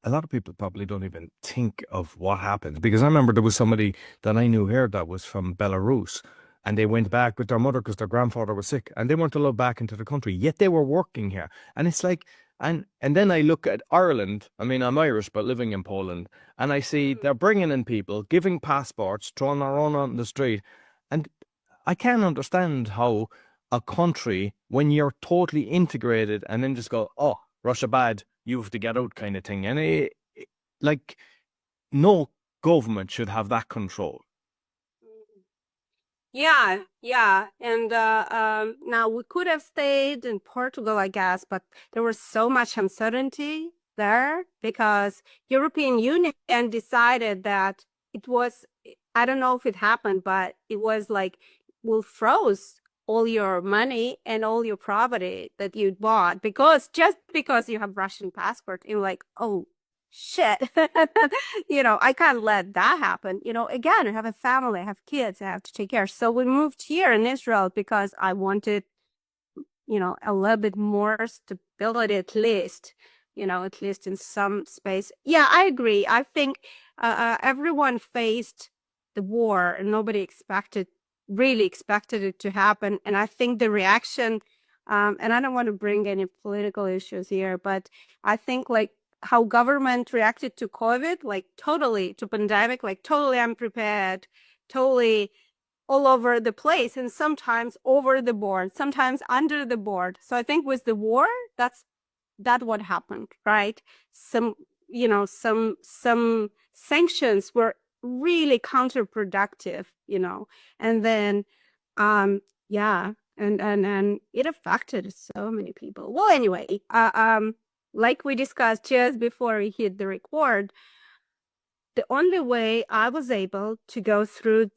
a lot of people probably don't even think of what happened because I remember there was somebody that I knew here that was from Belarus and they went back with their mother because their grandfather was sick and they weren't allowed back into the country, yet they were working here. And it's like, and then I look at Ireland. I mean, I'm Irish, but living in Poland, and I see they're bringing in people, giving passports, throwing their own on the street, and I can't understand how a country, when you're totally integrated, and then just go, oh, Russia bad, you have to get out kind of thing. And like, no government should have that control. Yeah, yeah. And now we could have stayed in Portugal, I guess, but there was so much uncertainty there because European Union decided that it was, I don't know if it happened, but it was like, we'll froze all your money and all your property that you bought because just because you have Russian passport, you're like, oh, shit. I can't let that happen. Again, I have a family, I have kids I have to take care. So we moved here in Israel because I wanted, a little bit more stability at least in some space. Yeah, I agree. I think everyone faced the war and nobody really expected it to happen. And I think the reaction, and I don't want to bring any political issues here, but I think like how government reacted to COVID, like totally to pandemic, like totally unprepared, totally all over the place, and sometimes over the board, sometimes under the board. So I think with the war, that what happened, right? Some some sanctions were really counterproductive, and then yeah, and it affected so many people. Well, anyway, like we discussed just before we hit the record, the only way I was able to go through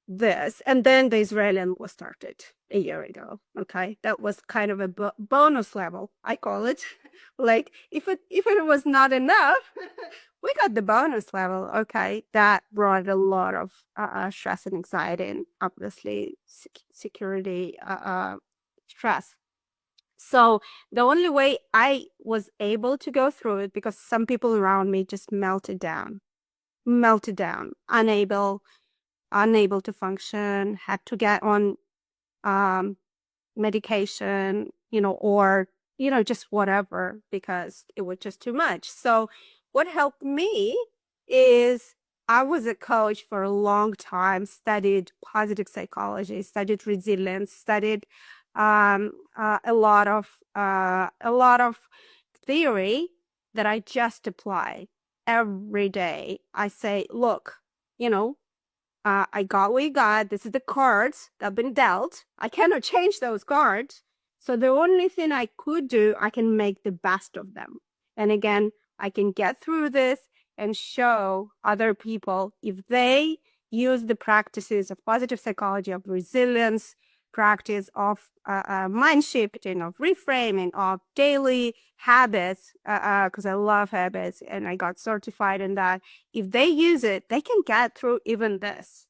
this, and then the Israeli war started a year ago. Okay, that was kind of a bonus level, I call it. Like if it was not enough, we got the bonus level. Okay, that brought a lot of stress and anxiety, and obviously security stress. So the only way I was able to go through it because some people around me just melted down, unable to function, had to get on um, medication, or, just whatever, because it was just too much. So what helped me is I was a coach for a long time, studied positive psychology, studied resilience, studied a lot of theory that I just apply every day. I say, look, you know, I got what you got. This is the cards that have been dealt. I cannot change those cards. So the only thing I could do, I can make the best of them. And again, I can get through this and show other people if they use the practices of positive psychology, of resilience, practice of mind shifting, of reframing, of daily habits, because I love habits and I got certified in that. If they use it, they can get through even this.